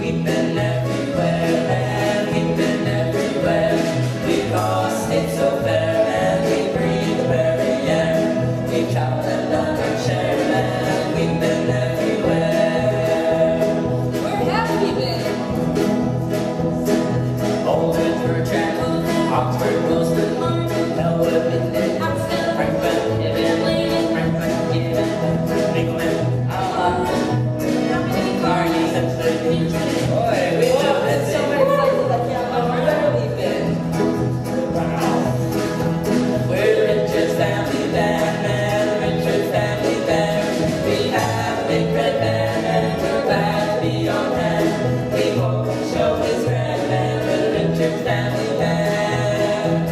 We've been everywhere and we've been everywhere, because it's so fair and we breathe the very air. We've traveled and done our share and we've been everywhere. Where have we been? Oldham for travel, Oxford, Wilson, Elwood, Minden, Frankfurt, Italy, Frankfurt, England, Barney, Century. Boy, we've been So many places I can't remember where we've been. We're the Richards family band, man, the Richards family band. We have a big red band and we're glad to be on hand. We hope the show is grand, man, we're the Richards family band.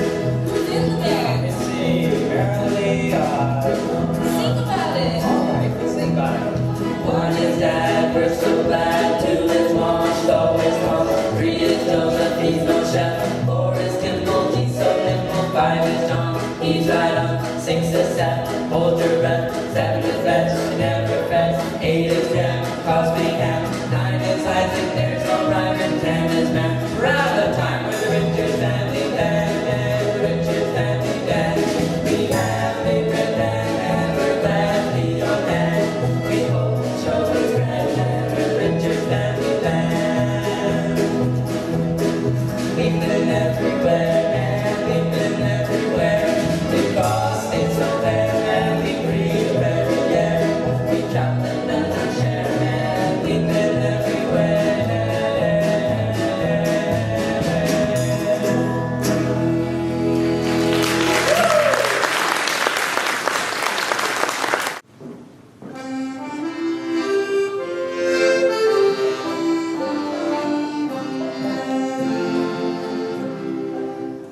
Who's in the band? Let's see, apparently, Think about it. alright, let's think about it. One is Dad, we're so glad. Two is Mom, she's always home. Three is Joseph, he's no chef. Four is Kimball, he's so nimble. Five is John, he's right on. Six is Seth, hold your breath. Seven is Reg, he never frets. Eight is Jim, cause we can. Nine is Isaac, there's no rhyme. And 10 is Man. We're out of time with the Richards family band, and the Richards family band. We have a red band and we're glad to be on hand. We hope the show is grand and we're the Richards family band. We've been everywhere and we've been everywhere, because it's so fair and we breathe the very air. We traveled and done our share and we've been everywhere.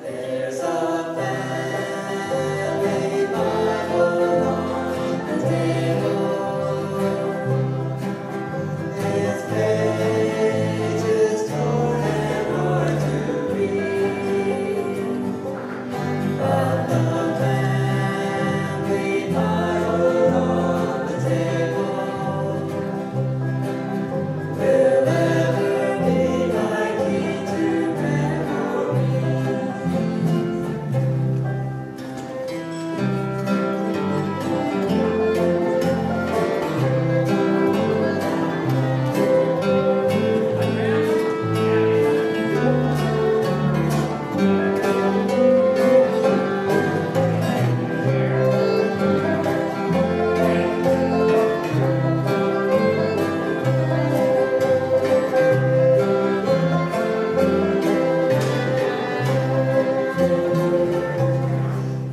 There's a family Bible on the table. Its pages torn and hard to read, but the family Bible on the table will ever be my key to memory.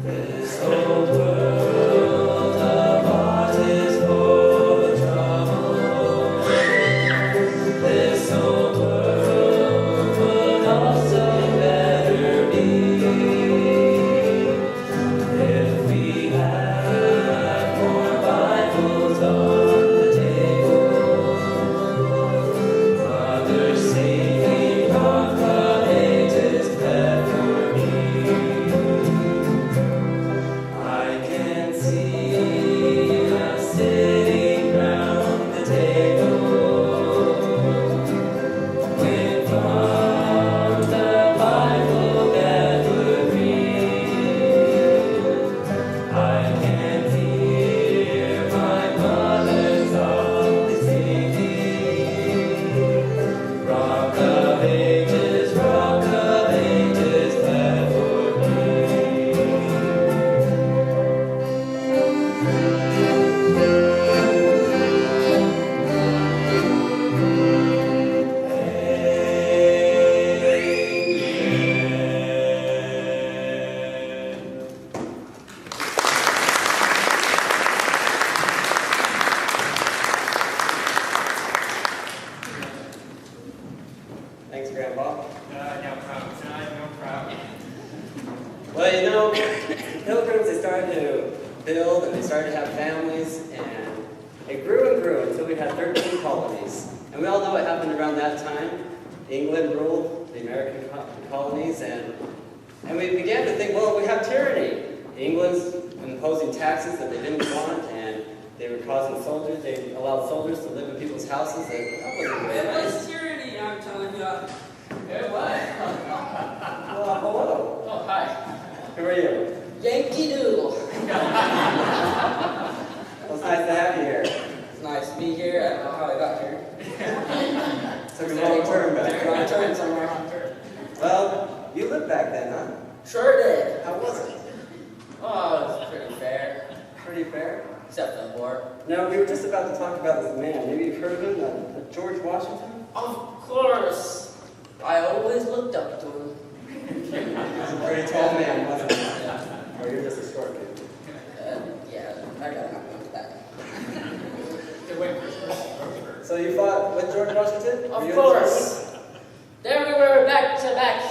This old world of ours is full of trouble. This old world would also better be if we had more Bibles on the table. Mother singing from the pages clever me. I can see us sitting round the table with from the Bible that would read. I can hear my mother softly singing, Rock of Ages, clever me. Thanks, Grandpa. No problem. Well, you know, pilgrims, they started to build and they started to have families, and it grew and grew until we had 13 colonies. And we all know what happened around that time. England ruled the American colonies, and we began to think, well, we have tyranny. England's imposing taxes that they didn't want, and they were causing soldiers, they allowed soldiers to live in people's houses. That wasn't very It nice. was tyranny, telling you. Hey, what? Well, hello. Oh, hi. Who are you? Yankee Doodle. Well, it's nice to have you here. It's nice to be here. I don't know how I got here. Took a long turn back. Wrong turn somewhere. Well, you lived back then, huh? Sure did. How was it? Oh, it was pretty fair. Pretty fair? Except for the war. Now, we were just about to talk about this man. Maybe you've heard of him, George Washington? Of course. I always looked up to him. He was a pretty tall man, wasn't he? Or you're just a short kid. Yeah, I gotta have one for that. So you fought with George Washington? Were Of you in course. the There we were, back to back,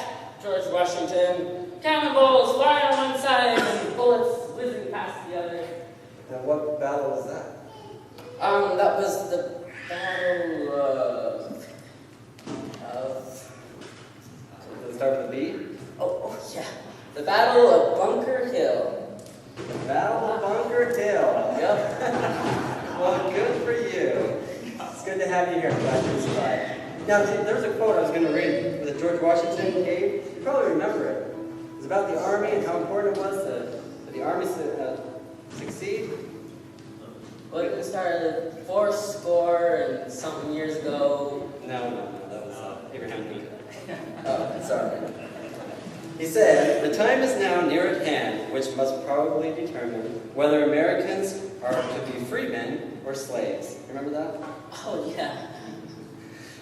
George Washington. Cannonballs flying on one side and bullets whizzing past the other. army? Now, what battle was that? That was the battle of... Does it start with a B? Oh, yeah. The Battle of Bunker Hill. The Battle of Bunker Hill. Yep. Well, good for you. It's good to have you here. I'm glad you survived. Now, there was a quote I was going to read that George Washington gave. You probably remember it. It was about the Army and how important it was for the Army to succeed. Well, it started 40 and something years ago. No. That was Abraham Lincoln. Oh, sorry. He said, "The time is now near at hand, which must probably determine whether Americans are to be free men or slaves." Remember that? Oh, yeah.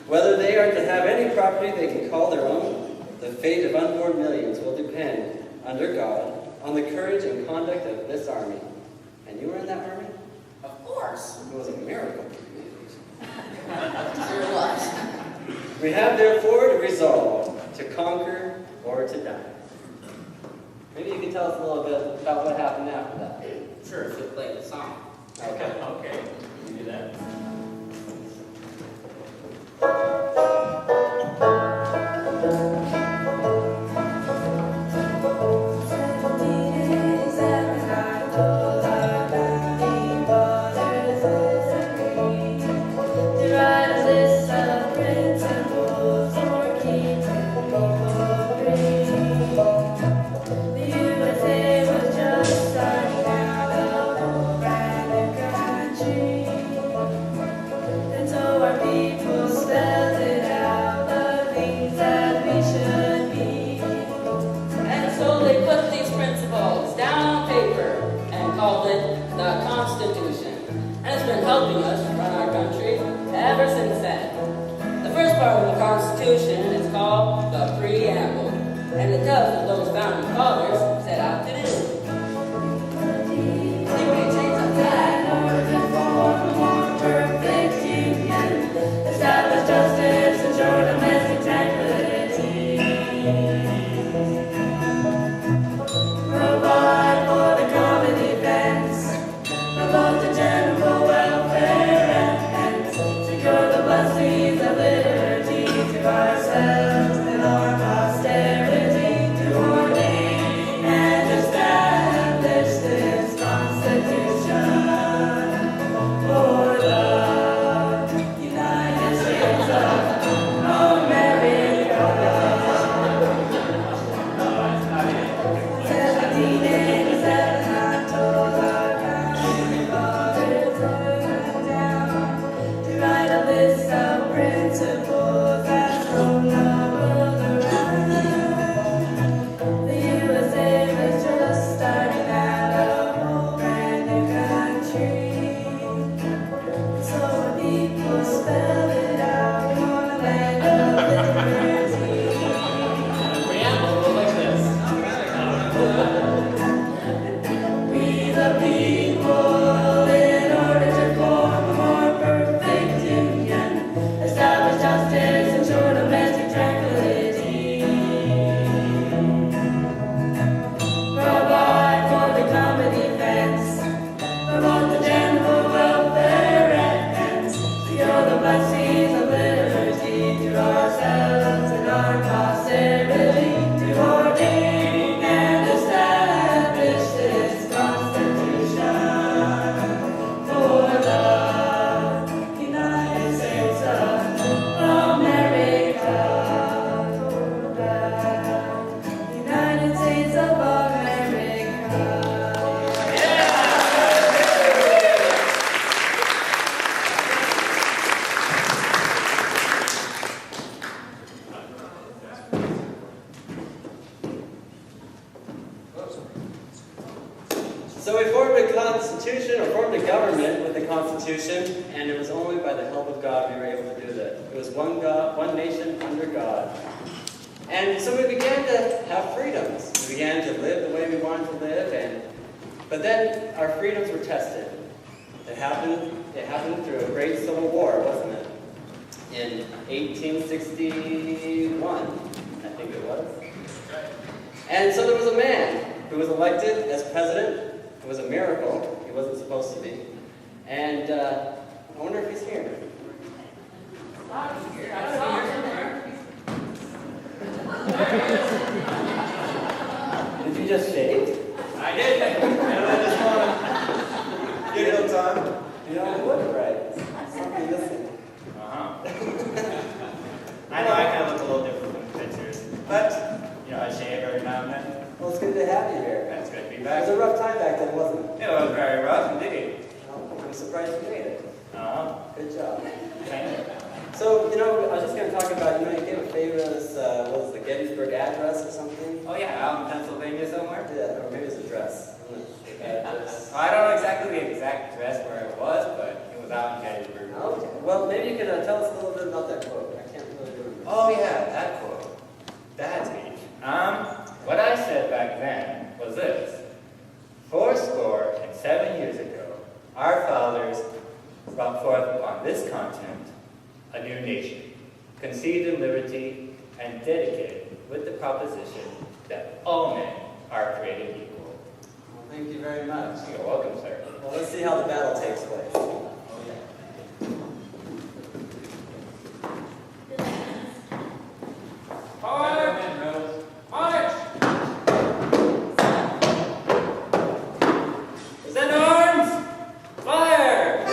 Whether they are to have any property they can call their own, the fate of unborn millions will depend, under God, on the courage and conduct of this army. And you were in that army? Of course. It was a miracle. Sure was. We have therefore to resolve to conquer or to die. Maybe you can tell us a little bit about what happened after that. Sure, if you play the song. Okay. Okay. You do that. Helping us run our country ever since then. The first part of the Constitution is called the Preamble, and it tells what those founding fathers set out to do. They maintain the flag in order to form a more perfect union, establish justice, ensure domestic tranquility, provide for the common defense, promote the general welfare, and secure the blessings of liberty to ourselves and our posterity, to ordain government with the Constitution, and it was only by the help of God we were able to do that. It was one God, one nation under God. And so we began to have freedoms. We began to live the way we wanted to live, but then our freedoms were tested. It happened through a great civil war, wasn't it? In 1861, I think it was. And so there was a man who was elected as president. It was a miracle. He wasn't supposed to be. And I wonder if he's here. Did you just shave? I did. I just want to Give it a time. You don't look right. Something missing. I know I kind of look a little different from the pictures, but I shave every now and then. Well, it's good to have you here. That's good to be It back. was a rough time back then, wasn't it? It was very rough indeed. Well, I'm surprised you made it. Good job. Thank you. So, I was just going to talk about, you gave a famous, what was the Gettysburg Address or something? Oh yeah, out in Pennsylvania somewhere. Yeah, or maybe it's a dress. I don't know exactly the exact address where it was, but it was out in Gettysburg. Okay. Well, maybe you could tell us a little bit about that quote. I can't really remember. Oh yeah, that quote. That's neat. What I said back then was this: 407 years ago, our fathers brought forth upon this continent a new nation, conceived in liberty and dedicated with the proposition that all men are created equal. Well, thank you very much. You're welcome, sir. Well, let's see how the battle takes place. Oh yeah. March! Present arms! Fire!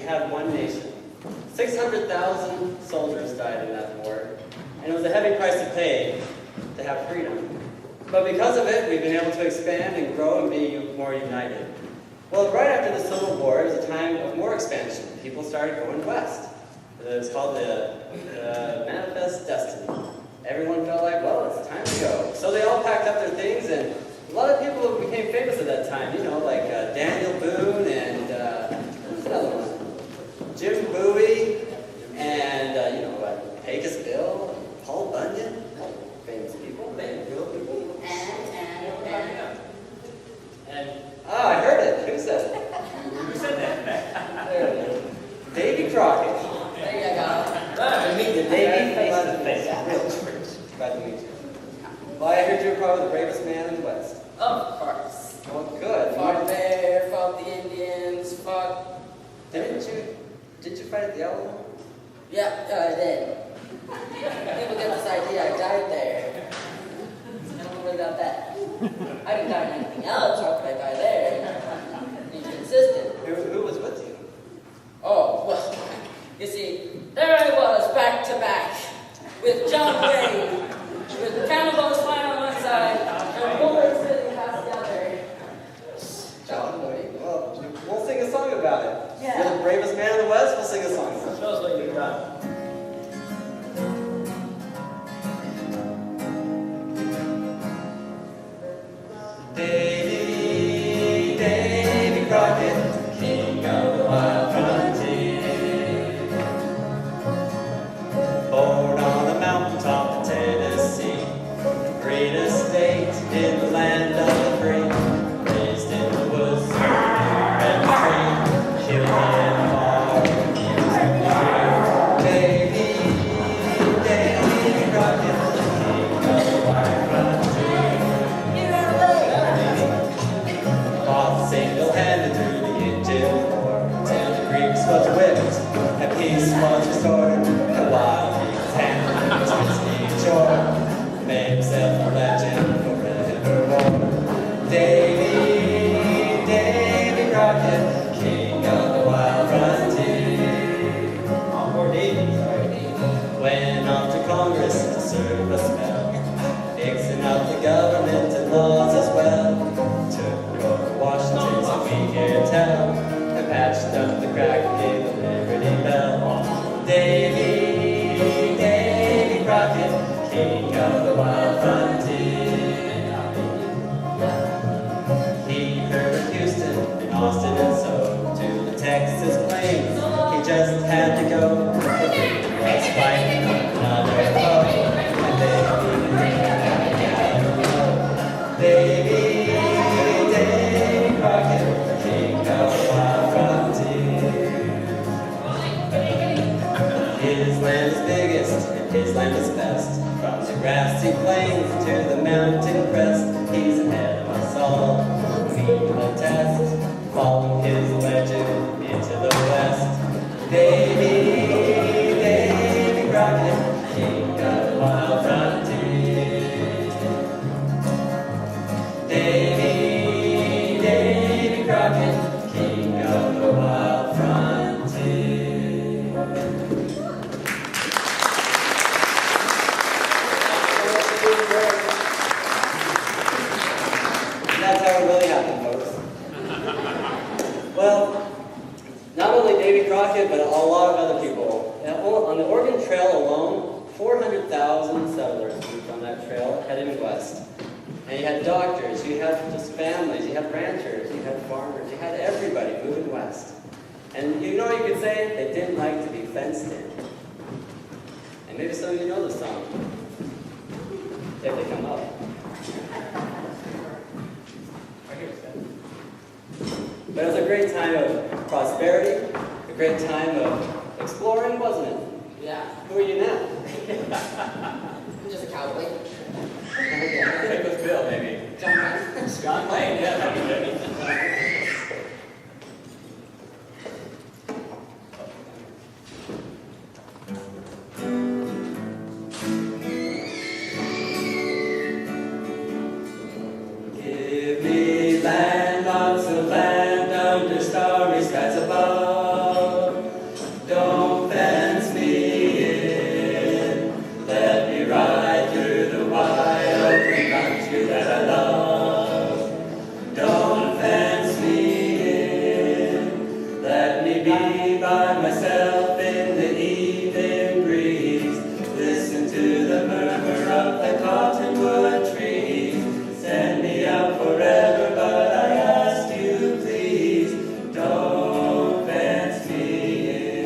had one nation. 600,000 soldiers died in that war, and it was a heavy price to pay to have freedom. But because of it, we've been able to expand and grow and be more united. Well, right after the Civil War, it was a time of more expansion. People started going west. It was called the Manifest Destiny. Everyone felt like, well, it's time to go. So they all packed up their things, and a lot of people became famous at that time, you know, like Daniel Boone and what's another one? Jim Bowie and, Pecos Bill, Paul Bunyan, famous people, real people. And Oh, I heard it. Who said it? who said that? There it is. Davy Crockett. There you go. Glad to meet you, Davy face to face. Glad to meet you. Well, I heard you were probably the bravest man in the West. Of course. Well, good. Fought there, fought the Indians, fought... Did you fight at the Alamo? Yeah, I did. People get this idea I died there. I don't worry about that. I didn't die in anything else, how could I die there? He's consistent. Who was with you? Oh, well, you see, there I was, back to back, with John Wayne, with cannibals flying on one side, and bullets sitting past the other. John Wayne. Well, we'll sing a song about it. Yeah. You're the bravest man in the West, we'll sing a song about it. Show us what you got. Davy Crockett, king of the wild frontier. Born on a mountaintop in Tennessee, the greatest state in the land of the free. Raised in the woods, and free, killed in the bar, he was a Davy Crockett, king of the wild frontier. Fought single-handed through the Indian War, till the Greeks was whipped, and peace was restored, and while he was handling to his native shore, made himself a legend forevermore. Davy Crockett, king of the wild frontier. Poor Davy. Went off to Congress to serve a spell, fixing up the government and laws as well. Took over Washington so we can tell, and patched up the crack and gave the Liberty Bell. Davy Crockett, king of the wild frontier. He heard Houston and Austin and so to the Texas plains. He just had to go. The freedom was fighting another foe, and Davy Crockett, king of the wild frontier. His land is biggest, and his land is best. From the grassy plains to the mountain crest, he's ahead of us all. We will test, follow his legend into the west. Davy Crockett, king of the wild frontier. Davy Crockett, king of the wild frontier. That's how it really happened, folks. Well, not only Davy Crockett, but a lot of other people. On the Oregon Trail alone, 400,000 settlers moved on that trail heading west. And you had doctors, you had just families, you had ranchers, you had farmers, you had everybody moving west. And you know what you could say? They didn't like to be fenced in. And maybe some of you know the song. If they come up. But it was a great time of prosperity, a great time of exploring, wasn't it? Yeah. Who are you now? I'm just a cowboy. Pecos Bill, maybe. John Wayne. John Wayne, yeah, that'd be good. Give me land, lots of land under starry skies above. be by myself in the evening breeze. Listen to the murmur of the cottonwood trees. Send me out forever, but I ask you please, don't fence me in.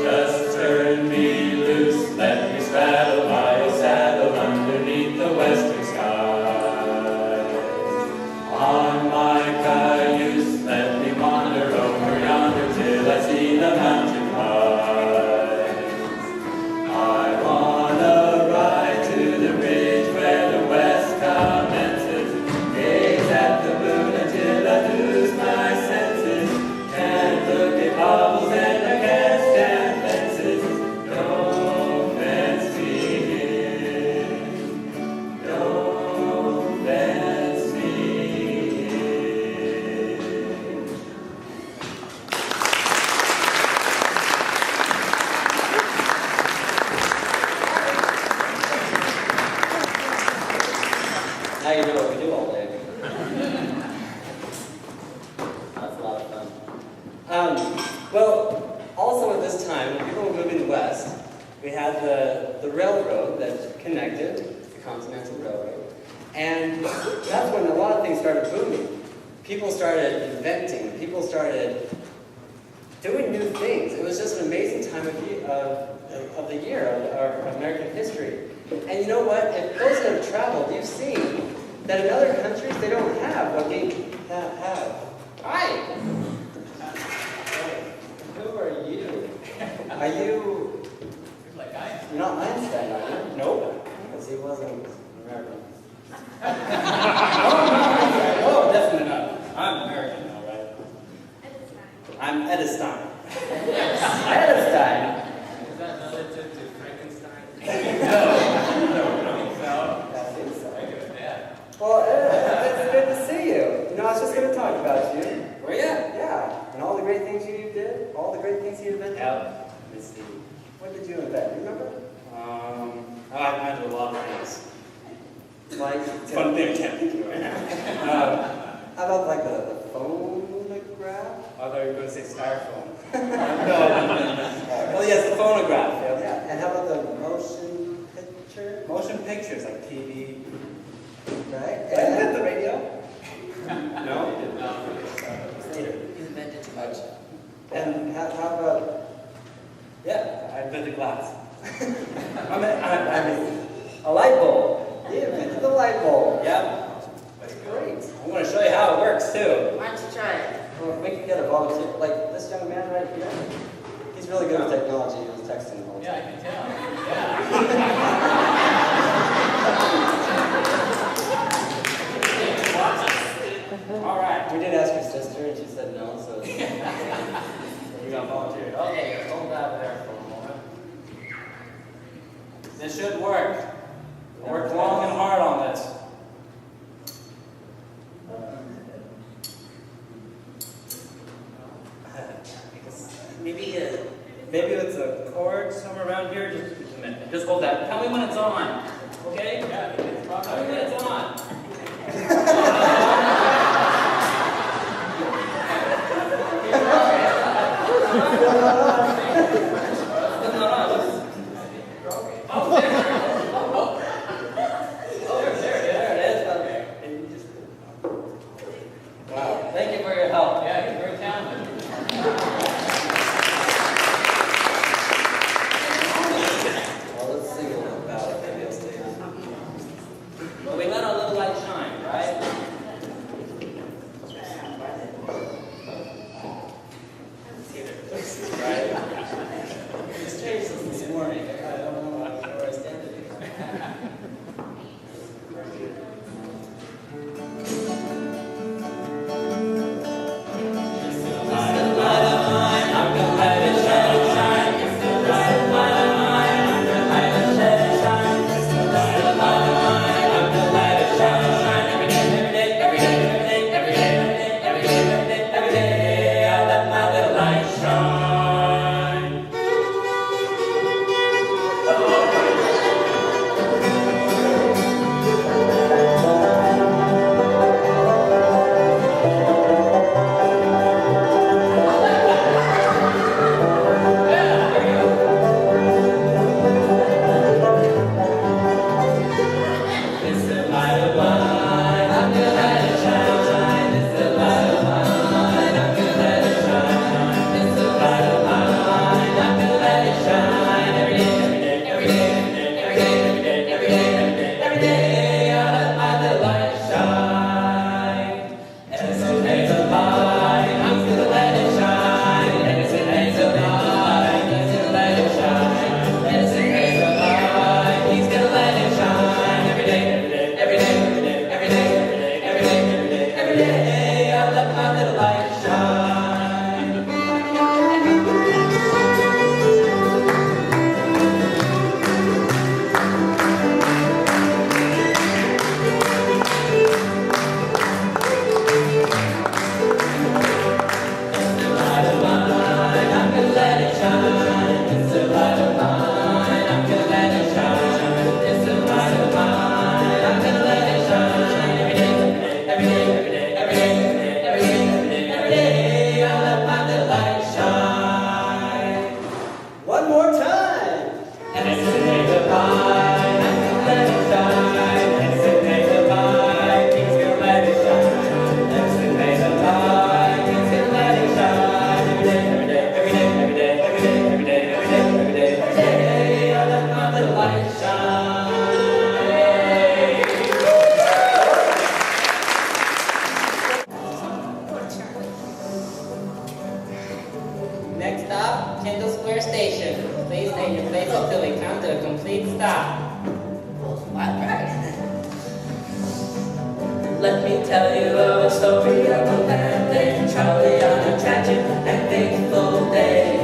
Just turn me loose, let me straddle my old saddle underneath the western sky. On my cayuse, let me wander over yonder till I see the mountain pines. I wanna ride to the ridge where the west commences, gaze at the moon until I lose my senses. Can't look at bubbles and I can't stand fences. Don't fence me in. Don't fence me in. Now you know what we do all day. That's a lot of fun. Well, also at this time, when people were moving west, we had the railroad that connected, the Continental Railroad, and that's when a lot of things started booming. People started inventing, people started doing new things. It was just an amazing time of the year, of our American history. And you know what? If those that have traveled, you've seen that in other countries, they don't have what we have. Hi! Who are you? Are you... You're not Einstein, are you? Nope. Because he wasn't American. Oh, definitely not. I'm American, all right. I'm Edestein. Edestein? Is that relative to Frankenstein? I think so. Well, it's good to see you. You know, I was just going to talk about you. Were ya? Yeah, and all the great things you did, all the great things you invented. Yep. Let's see. What did you invent? Remember? I've invented a lot of things. Like, Fun thing I can't think of right now. how about like the phonograph? I thought you were going to say styrofoam. No. Oh yes, the phonograph. Yep. Yeah, and how about the motion picture? Motion pictures like TV. Right? Did I invent the radio? No. You invented too much. And how about, Yeah, I invented glass. I mean, a light bulb. you invented the light bulb. Yep. That's great. I'm going to show you how it works too. Why don't you try it? Well, we could get a volunteer, like this young man right here. He's really good with technology. He was texting the whole time. I can tell. All right. We did ask your sister, and she said no, so We got volunteered. Okay, hold that there for a moment. This should work. I worked long and hard on this. Maybe it's a chord somewhere around here. Just a minute. Just hold that. Tell me when it's on. Okay? Yeah. Tell me when it's on. wow. Thank you for your help. Yeah, you're very talented. Well, let's sing a little about it. Maybe I'll stay on. Well, we let our little little light shine. It's the light of mine, I'm gonna let it shine. It's the light of mine, I'm gonna let it shine. It's the light of mine, I'm gonna let it shine. Every day, every day, every day, every day, every day, every day, every day, I let my little light shine. One more time. And it's the day divine, I'm gonna let it shine. It's the day divine, He's gonna let it shine. It's the day divine, He's gonna let it shine. Every day, every day, every day, every day, every day, every day, every day, every day, every day, I let my little light shine. Next stop, Kendall Square Station. Please stay in your place until we come to a complete stop. Let me tell you a story of a man named Charlie on a tragic and fateful day.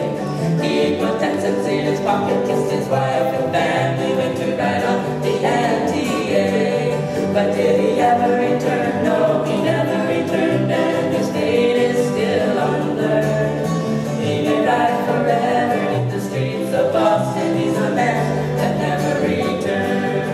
He put 10 cents in his pocket, kissed his wife and family, went to ride on the MTA. But did he ever return? No, he never returned, and his fate is still unlearned. He may ride forever in the streets of Boston. He's a man that never returned.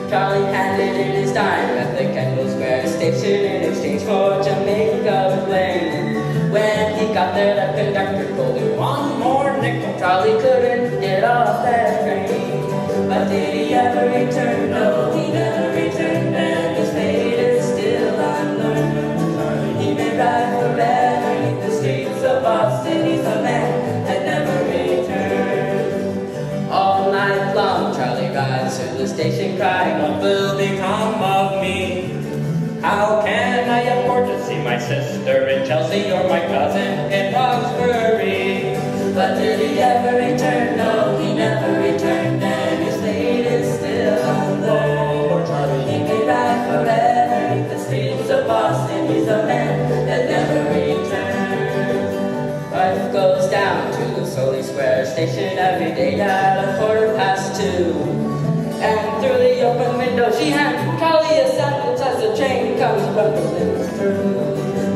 Charlie handed in his dime at the Kendall Square Station in exchange for Jamaica Plain. When he got there, the conductor told him one more nickel. Charlie couldn't get off that train. But did he ever return? No, he never returned, and his fate is still unlearned. He may ride forever in the streets of Boston. He's a man that never returned. All night long, Charlie rides to the station crying, what will become of me? How can I afford to see my sister in Chelsea or my cousin in Roxbury? But did he ever return? No, he never returned, and his fate is still unlearned. He may ride forever in the streets of Boston. He's a man that never returned. Life goes down to the Solely Square Station every day at 2:15. And through the open window she hands Charlie a sandwich as the train comes rumbling through.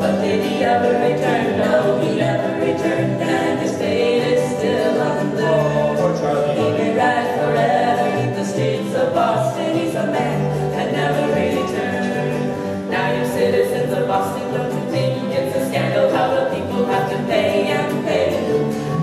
But did he ever return? No, he never returned, and his fate is still unlearned. He may ride forever in the streets of Boston. He's a man that never returned. Now you citizens of Boston, don't you think it's a scandal how the people have to pay and pay?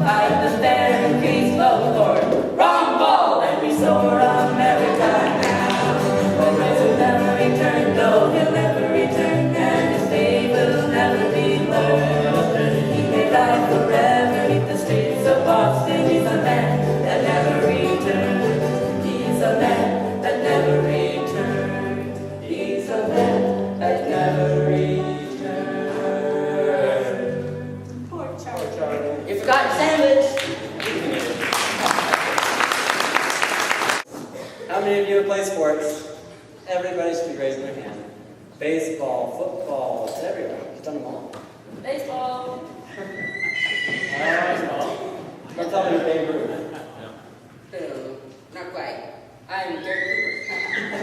By the fare increase, vote for wrong ball, and we soar America now. But he'll never return, no, he'll never return, and his fate will never be learned. He may ride forever in the streets of Boston. He's a man that never returned. He's a man that never returned. He's a man that never returned. Poor Charlie. You forgot your sandwich. How many of you play sports? Everybody should be raising their hand. Baseball, football, it's everywhere. You've done them all. Baseball. Don't tell me you're Babe Ruth. Not quite. I'm Gary Cooper.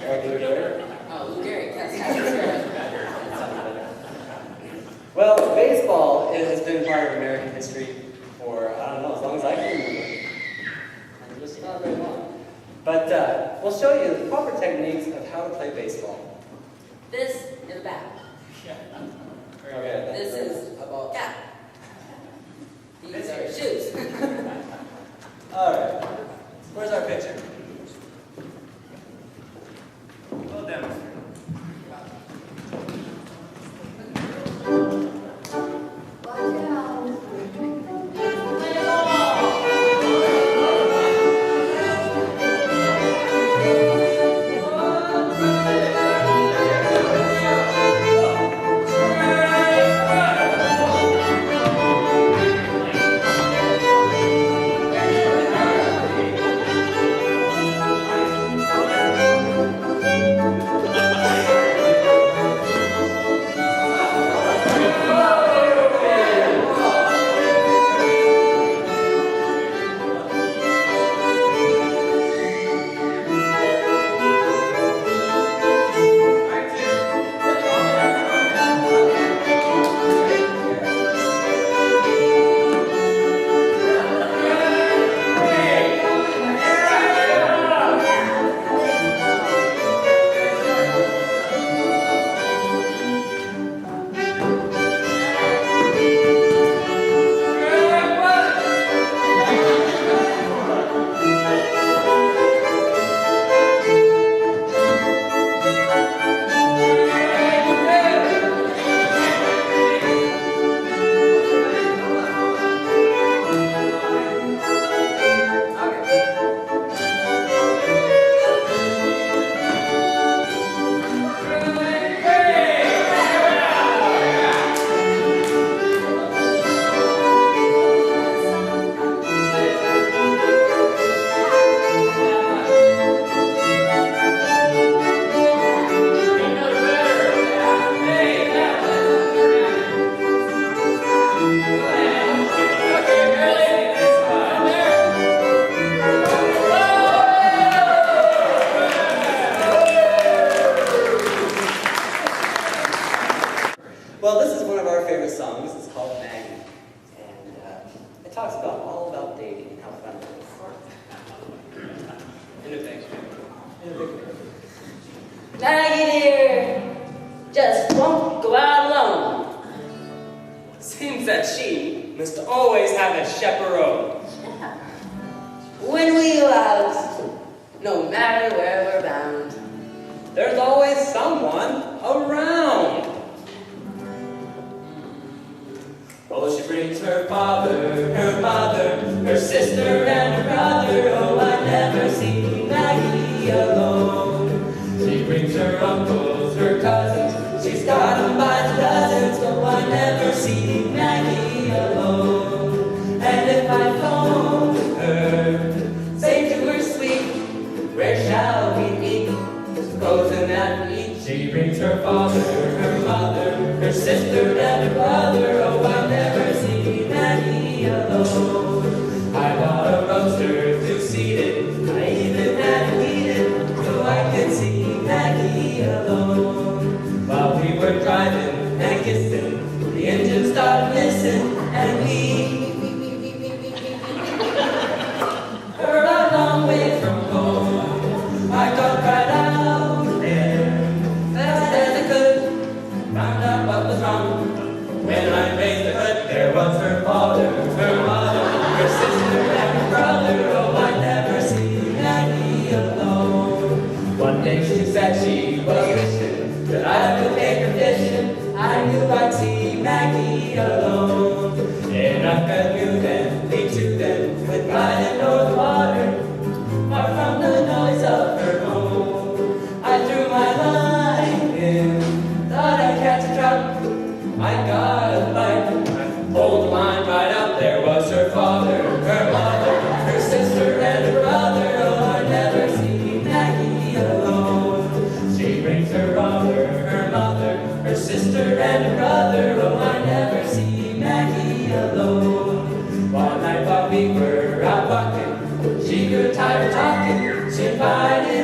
Or Blue Bird. Oh, Lou Gehrig. That's Well, baseball has been part of American history for, I don't know, as long as I can remember. And just not very long. But we'll show you the proper techniques of how to play baseball. This is a bat. Okay. This is a ball cap. These are shoes. All right. Where's our pitcher? Well demonstrated. Well, this is one of our favorite songs. It's called Maggie. And it talks all about dating and how fun it is. In a big way. Maggie dear, just won't go out alone. Seems that she must always have a chaperone. When we go out, no matter where we're bound, There's always someone around. Oh, she brings her father, her mother, her sister, and her brother. Oh, I never see Maggie alone. She brings her uncles, her cousins. She's got them by the dozens. Oh, I never see Maggie alone. And if I phone her, say to her sweet, where shall we meet? Frozen at each. She brings her father, her mother, her sister, and her brother. Oh, I never see Maggie alone. I bought a roaster to seat it. I even had to eat it so I could see Maggie alone. While we were driving and kissing, the engine started missing, and we were a long way from home. I got right out there, fast as I could, found out what was wrong. When I raised the hood, there was her father, her mother, her sister, and her brother. Oh, I never see Maggie alone. One day she said she was wishing that I could take her fishing. I knew I'd see Maggie alone. And I canoed and we to them with riding o'er the water, far from the noise of her home. I threw my line in, thought I'd catch a trout. I got a bite, pulled the line right out. There was her father, her mother, her sister, and her brother. Oh, I never see Maggie alone. She brings her father, her mother, her sister, and her brother. Oh, I never see Maggie alone. One night while we were out walking, she grew tired of talking. She invited